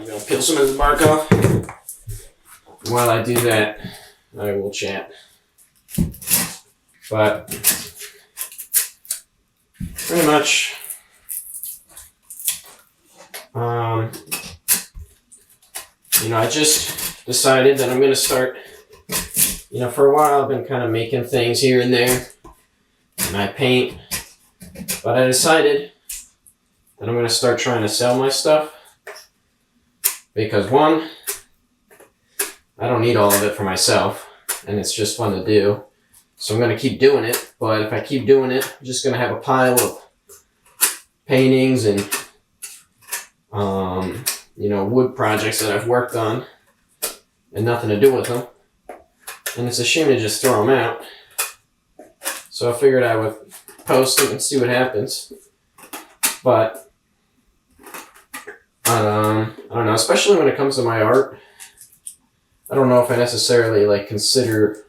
I'm going to peel some of the bark off. While I do that, I will chat. But pretty much, I just decided that I'm going to start, for a while I've been kind of making things here and there, and I paint, but I decided that I'm going to start trying to sell my stuff, because one, I don't need all of it for myself, and it's just fun to do, so I'm going to keep doing it, but if I keep doing it, I'm just going to have a pile of paintings and wood projects that I've worked on and nothing to do with them. And it's a shame to just throw them out. So I figured I would post it and see what happens. But I don't know, especially when it comes to my art. I don't know if I necessarily consider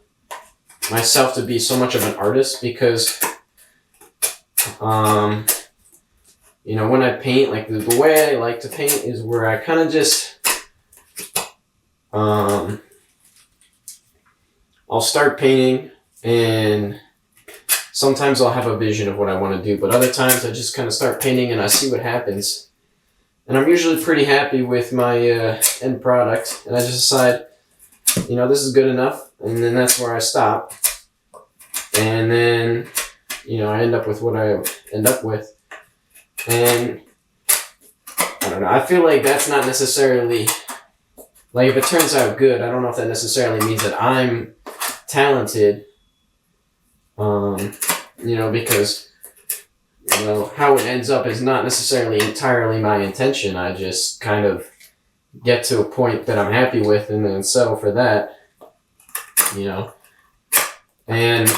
myself to be so much of an artist, because when I paint, the way I like to paint is where I kind of just, I'll start painting, and sometimes I'll have a vision of what I want to do, but other times I just kind of start painting and I see what happens. And I'm usually pretty happy with my end product, and I just decide, this is good enough, and then that's where I stop. And then, I end up with what I end up with. And I don't know, I feel like that's not necessarily, if it turns out good, I don't know if that necessarily means that I'm talented, because, how it ends up is not necessarily entirely my intention. I just kind of get to a point that I'm happy with and then settle for that, and,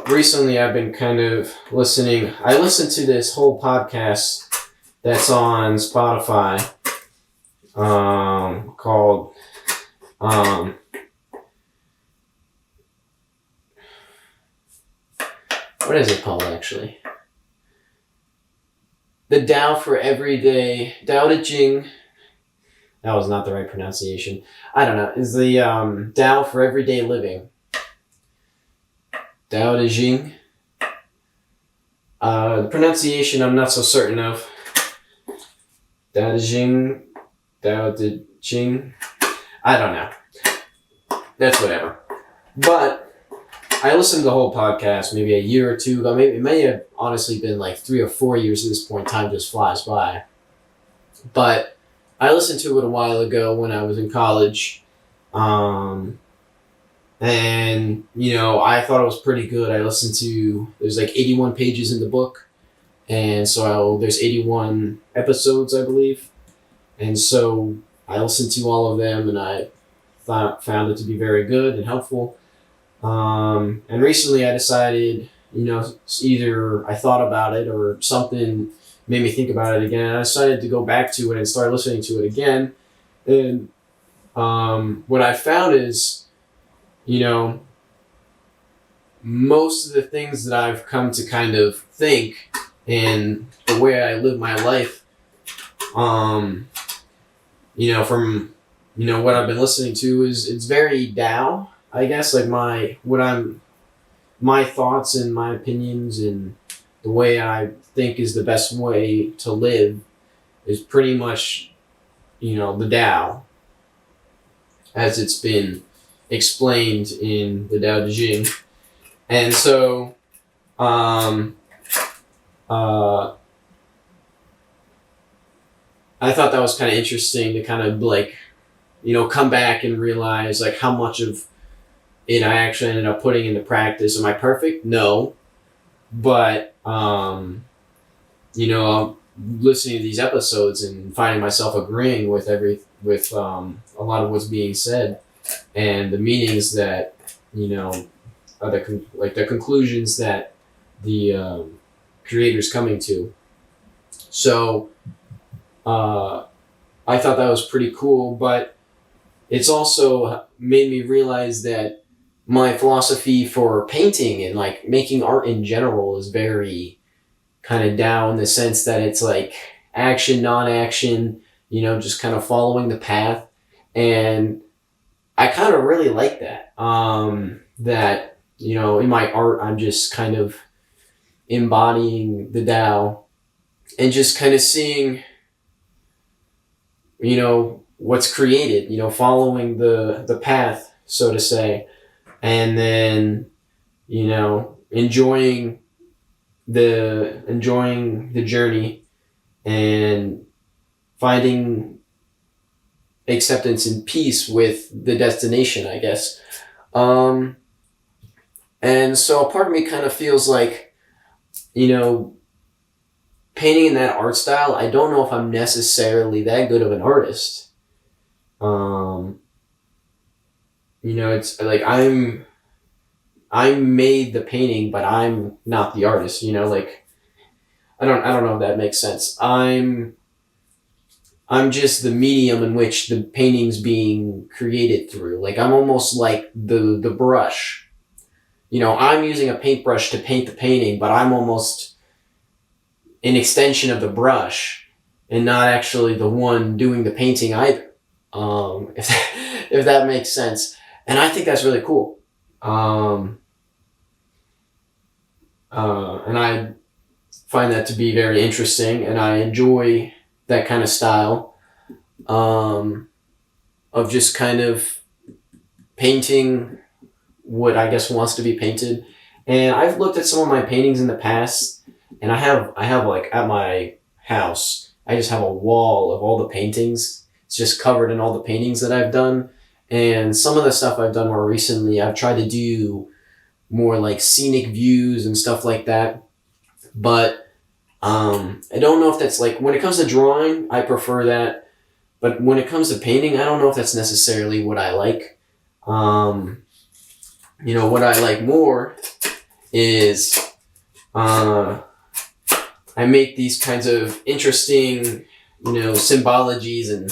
recently I've been kind of I listened to this whole podcast that's on Spotify, called, what is it called actually? The Tao for Everyday, Tao Te Ching. That was not the right pronunciation. I don't know. Is the Tao for Everyday Living. Tao Te Ching. The pronunciation I'm not so certain of. Tao Te Ching. Tao Te Ching. I don't know. That's whatever. But I listened to the whole podcast maybe a year or two ago. Maybe it may have honestly been 3 or 4 years at this point. Time just flies by. But I listened to it a while ago when I was in college. And, I thought it was pretty good. I listened to, there's 81 pages in the book. And so there's 81 episodes, I believe. And so I listened to all of them, and I found it to be very good and helpful. And recently I decided, either I thought about it or something made me think about it again. I decided to go back to it and start listening to it again. And what I found is, most of the things that I've come to kind of think and the way I live my life, from, what I've been listening to it's very Tao, I guess, my thoughts and my opinions and the way I think is the best way to live is pretty much, the Tao as it's been explained in the Tao Te Ching. And so, I thought that was kind of interesting to kind of come back and realize how much of it I actually ended up putting into practice. Am I perfect? No. But, listening to these episodes and finding myself agreeing with a lot of what's being said, and the meanings that, are the conclusions that the creator's coming to. So, I thought that was pretty cool, but it's also made me realize that my philosophy for painting and making art in general is very kind of Tao in the sense that it's like action, non-action, just kind of following the path. And I kind of really like that. That, in my art, I'm just kind of embodying the Tao and just kind of seeing, what's created, following the path, so to say. And then, enjoying the journey and finding acceptance and peace with the destination, I guess. And so a part of me kind of feels like, painting in that art style, I don't know if I'm necessarily that good of an artist. It's like I made the painting, but I'm not the artist, like I don't know if that makes sense. I'm just the medium in which the painting's being created through. Like I'm almost like the brush. I'm using a paintbrush to paint the painting, but I'm almost an extension of the brush and not actually the one doing the painting either. If that makes sense. And I think that's really cool. And I find that to be very interesting, and I enjoy that kind of style of just kind of painting what I guess wants to be painted. And I've looked at some of my paintings in the past, and I have like at my house, I just have a wall of all the paintings. It's just covered in all the paintings that I've done. And some of the stuff I've done more recently, I've tried to do more like scenic views and stuff like that. But I don't know if that's like, when it comes to drawing, I prefer that. But when it comes to painting, I don't know if that's necessarily what I like. What I like more is I make these kinds of interesting, symbologies and,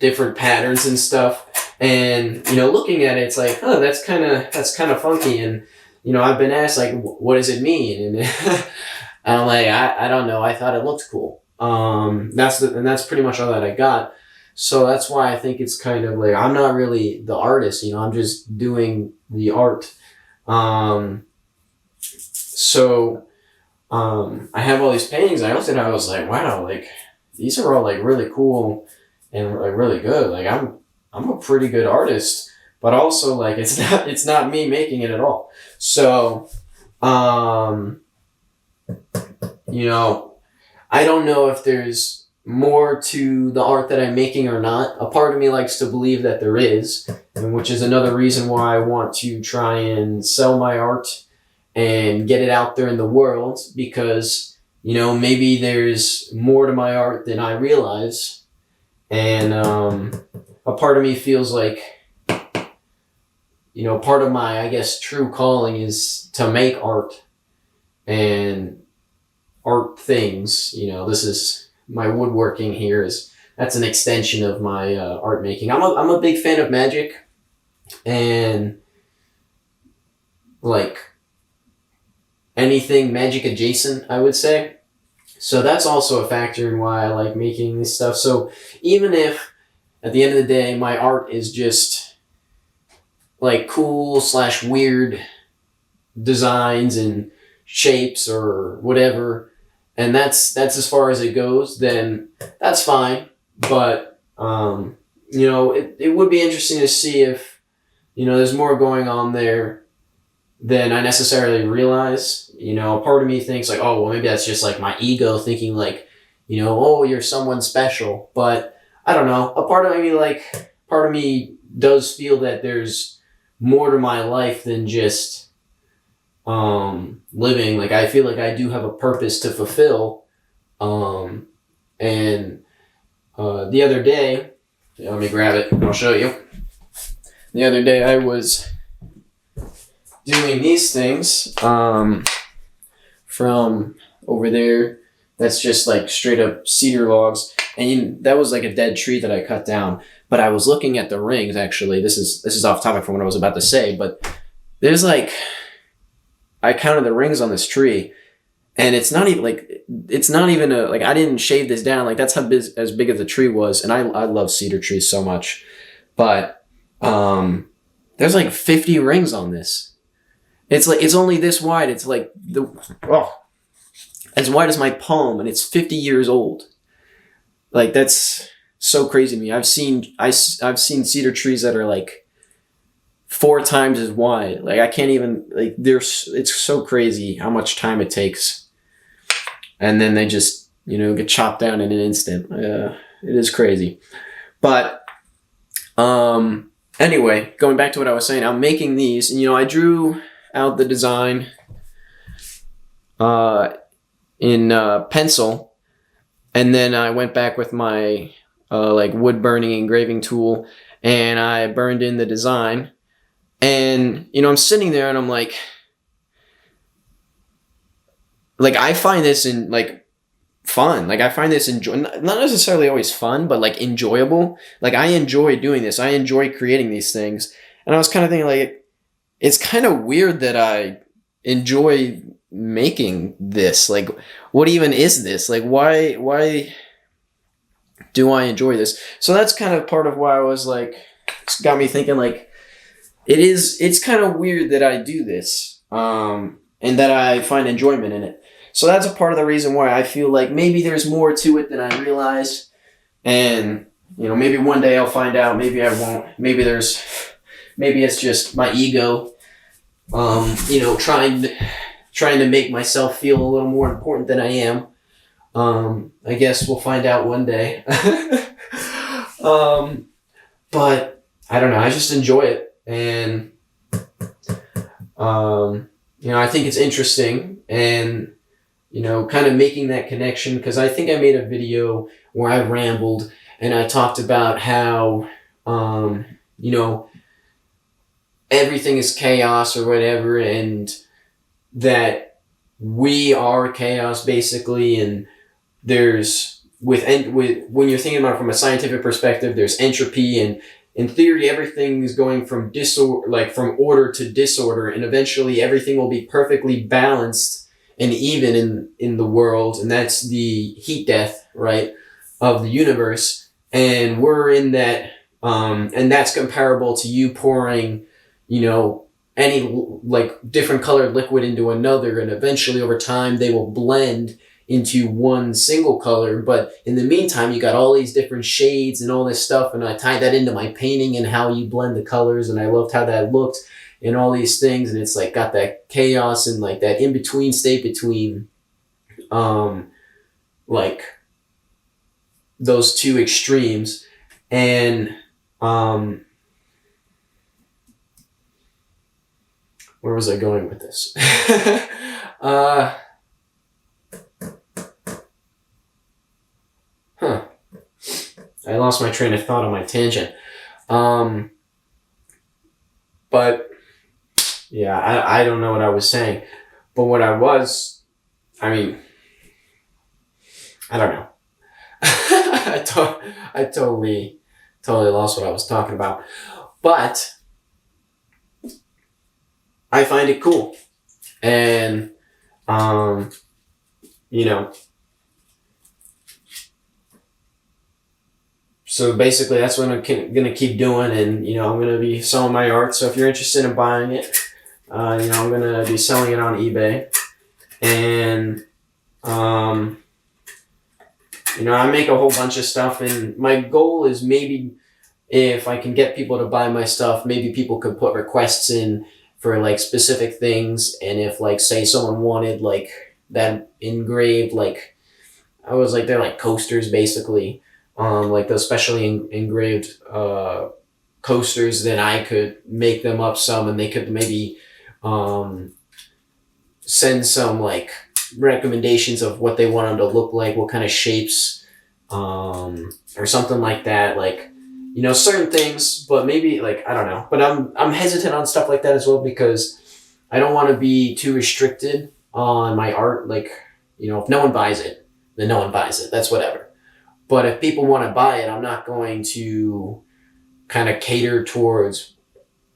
different patterns and stuff. And, looking at it, it's like, oh, that's kind of funky. And, I've been asked, like, what does it mean? And I'm like, I don't know. I thought it looked cool. That's pretty much all that I got. So that's why I think it's kind of like, I'm not really the artist, I'm just doing the art. I have all these paintings. I looked at it, I was like, wow, like, these are all like really cool and like really good. Like I'm a pretty good artist, but also like it's not me making it at all. So, I don't know if there's more to the art that I'm making or not. A part of me likes to believe that there is, and which is another reason why I want to try and sell my art and get it out there in the world, because, maybe there's more to my art than I realize. And a part of me feels like, part of my, I guess, true calling is to make art and art things. This is my woodworking here that's an extension of my art making. I'm a big fan of magic and like anything magic adjacent, I would say. So that's also a factor in why I like making this stuff. So even if at the end of the day my art is just like cool / weird designs and shapes or whatever, and that's as far as it goes, then that's fine. But it would be interesting to see if there's more going on there than I necessarily realize. A part of me thinks like, oh, well, maybe that's just like my ego thinking like, oh, you're someone special. But I don't know. A part of me does feel that there's more to my life than just living. Like I feel like I do have a purpose to fulfill. And the other day, let me grab it and I'll show you. The other day I was doing these things from over there. That's just like straight up cedar logs, and that was like a dead tree that I cut down. But I was looking at the rings. Actually, this is off topic from what I was about to say, but there's like, I counted the rings on this tree, And it's not even like, it's not even a, like, I didn't shave this down. Like, that's how big, as big as the tree was. And I love cedar trees so much. But there's like 50 rings on this. It's like, it's only this wide. It's like as wide as my palm, and it's 50 years old. Like, that's so crazy to me. I've seen cedar trees that are like 4 times as wide. Like, I can't even, like, it's so crazy how much time it takes. And then they just, get chopped down in an instant. It is crazy. But anyway, going back to what I was saying, I'm making these, and I drew out the design in pencil, and then I went back with my like wood burning engraving tool, and I burned in the design. And I'm sitting there and I'm like I find this in like fun. Like, I find this not necessarily always fun, but like enjoyable. Like, I enjoy doing this. I enjoy creating these things. And I was kind of thinking, like, it's kind of weird that I enjoy making this. Like, what even is this? Like, why do I enjoy this? So that's kind of part of why I was like, it's got me thinking, like, it's kind of weird that I do this, and that I find enjoyment in it. So that's a part of the reason why I feel like maybe there's more to it than I realized. And, maybe one day I'll find out. Maybe I won't. Maybe it's just my ego, trying to make myself feel a little more important than I am. I guess we'll find out one day. But I don't know. I just enjoy it. And, I think it's interesting, and, kind of making that connection, because I think I made a video where I rambled and I talked about how, everything is chaos or whatever, and that we are chaos basically. And there's when you're thinking about it from a scientific perspective, there's entropy, and in theory, everything is going from from order to disorder, and eventually everything will be perfectly balanced and even in the world, and that's the heat death, right, of the universe. And we're in that, and that's comparable to you pouring, any like different colored liquid into another, and eventually over time they will blend into one single color. But in the meantime, you got all these different shades and all this stuff, and I tied that into my painting and how you blend the colors, and I loved how that looked and all these things. And it's like got that chaos and like that in-between state between like those two extremes. And where was I going with this? I lost my train of thought on my tangent. But yeah, I don't know what I was saying. But what I don't know. I totally lost what I was talking about. But I find it cool. And, so basically that's what I'm going to keep doing. And, I'm going to be selling my art. So if you're interested in buying it, I'm going to be selling it on eBay. And, I make a whole bunch of stuff. And my goal is, maybe if I can get people to buy my stuff, maybe people could put requests in for like specific things. And if like, say someone wanted like that engraved, like I was like, they're like coasters basically. Like those specially engraved coasters, then I could make them up some, and they could maybe send some like recommendations of what they want them to look like, what kind of shapes, or something like that. Like, certain things, but maybe like, I don't know. But I'm hesitant on stuff like that as well, because I don't want to be too restricted on my art. Like, if no one buys it, then no one buys it. That's whatever. But if people want to buy it, I'm not going to kind of cater towards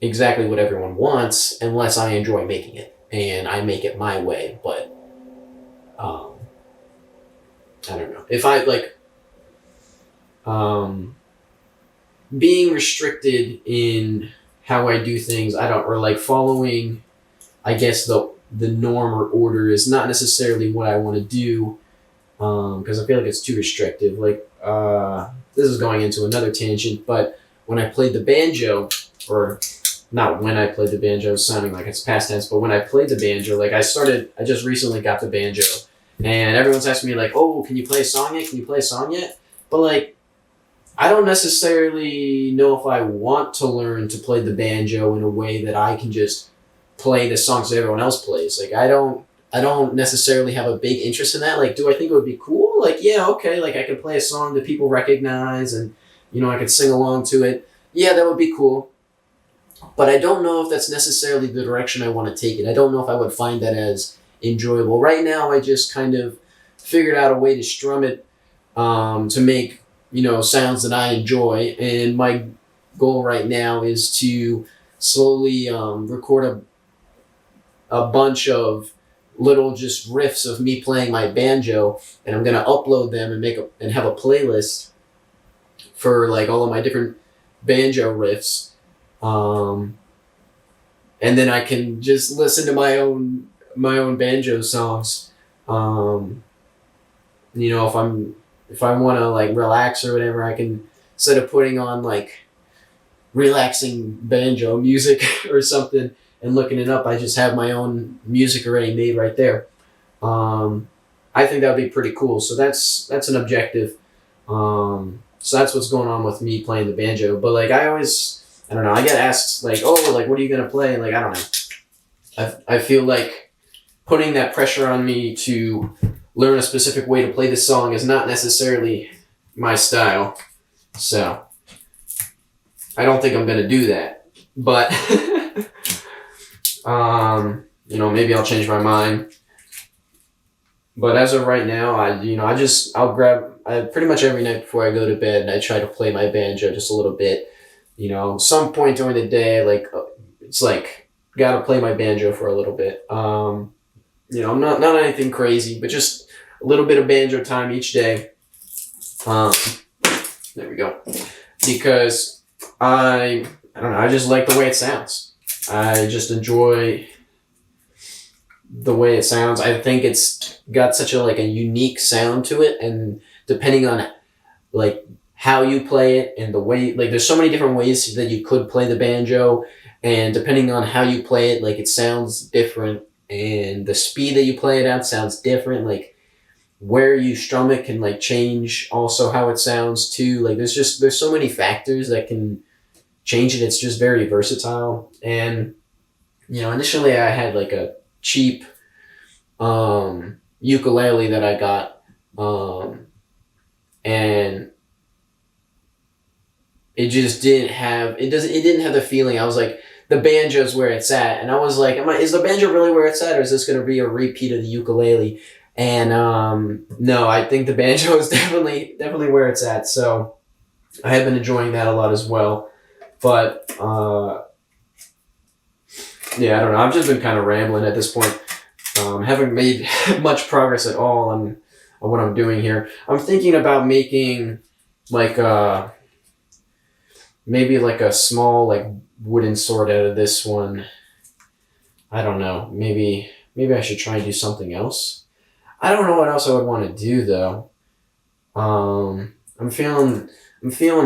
exactly what everyone wants, unless I enjoy making it and I make it my way. But um, I don't know if I like um, being restricted in how I do things. I don't or like following. I guess the norm or order is not necessarily what I want to do because I feel like it's too restrictive. Like this is going into another tangent, but when I played the banjo, or not when I played the banjo, sounding like it's past tense, but when I played the banjo, like I just recently got the banjo, and everyone's asking me like, oh, can you play a song yet? Can you play a song yet? But like, I don't necessarily know if I want to learn to play the banjo in a way that I can just play the songs that everyone else plays. Like I don't necessarily have a big interest in that. Like, do I think it would be cool? Like, yeah, okay, like I could play a song that people recognize and I could sing along to it. Yeah, that would be cool. But I don't know if that's necessarily the direction I want to take it. I don't know if I would find that as enjoyable. Right now I just kind of figured out a way to strum it to make, sounds that I enjoy, and my goal right now is to slowly record a bunch of little just riffs of me playing my banjo, and I'm gonna upload them and have a playlist for like all of my different banjo riffs, and then I can just listen to my own banjo songs. If I want to like relax or whatever, I can, instead of putting on like relaxing banjo music or something and looking it up, I just have my own music already made right there. I think that would be pretty cool. So that's an objective. So that's what's going on with me playing the banjo. But like I don't know, I get asked like, oh, like what are you gonna play? And like I don't know. I feel like putting that pressure on me to learn a specific way to play this song is not necessarily my style. So I don't think I'm gonna do that. But maybe I'll change my mind. But as of right now, I'll grab pretty much every night before I go to bed. I try to play my banjo just a little bit. Some point during the day, like it's like gotta play my banjo for a little bit. Not anything crazy, but just a little bit of banjo time each day. There we go. Because I don't know, I just like the way it sounds. I just enjoy the way it sounds. I think it's got such a unique sound to it, and depending on like how you play it and the way, like there's so many different ways that you could play the banjo, and depending on how you play it, like it sounds different, and the speed that you play it at sounds different. Like where you strum it can like change also how it sounds too. Like there's so many factors that can change it. It's just very versatile. And initially I had like a cheap ukulele that I got, and it just didn't have the feeling. I was like, the banjo's where it's at, and I was like, is the banjo really where it's at, or is this going to be a repeat of the ukulele? And no, I think the banjo is definitely where it's at. So I have been enjoying that a lot as well. But yeah, I don't know. I've just been kind of rambling at this point. Haven't made much progress at all on what I'm doing here. I'm thinking about making like maybe like a small like wooden sword out of this one. I don't know. Maybe I should try and do something else. I don't know what else I would want to do though. I'm feeling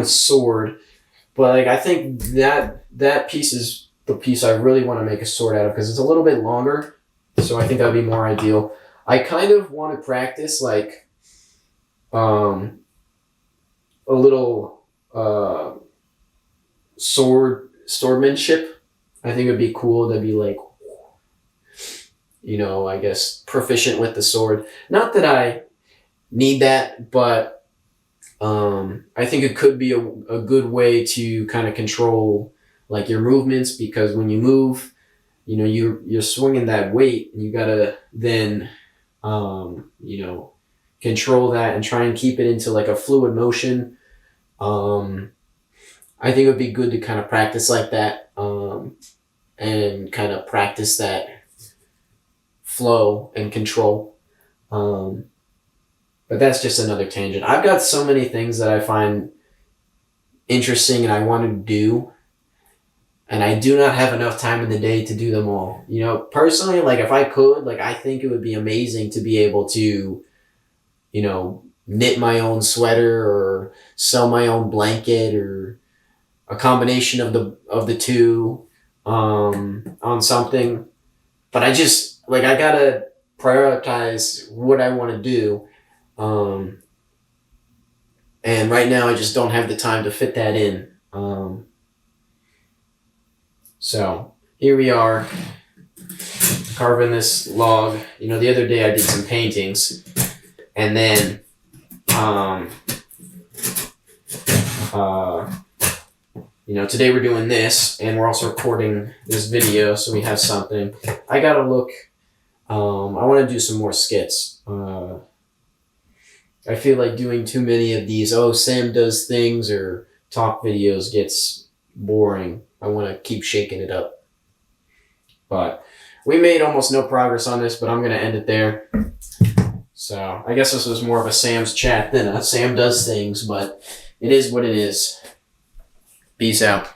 sword, but like I think that piece is the piece I really want to make a sword out of, because it's a little bit longer. So I think that'd be more ideal. I kind of want to practice like a little swordmanship. I think it'd be cool to be like, I guess proficient with the sword. Not that I need that, but I think it could be a good way to kind of control like your movements, because when you move, you're swinging that weight, and you gotta then control that and try and keep it into like a fluid motion. I think it would be good to kind of practice like that, and kind of practice that flow and control. But that's just another tangent. I've got so many things that I find interesting and I want to do, and I do not have enough time in the day to do them all. You know, personally, like if I could, like I think it would be amazing to be able to, you know, knit my own sweater or sew my own blanket or a combination of the two on something. But I just like I gotta prioritize what I want to do. Um, and right now I just don't have the time to fit that in. So here we are carving this log. You know, the other day I did some paintings, and then you know, today we're doing this, and we're also recording this video, so we have something. I gotta look. I want to do some more skits. I feel like doing too many of these, oh, Sam does things or talk videos gets boring. I want to keep shaking it up. But we made almost no progress on this, but I'm going to end it there. So I guess this was more of a Sam's chat than a Sam does things, but it is what it is. Peace out.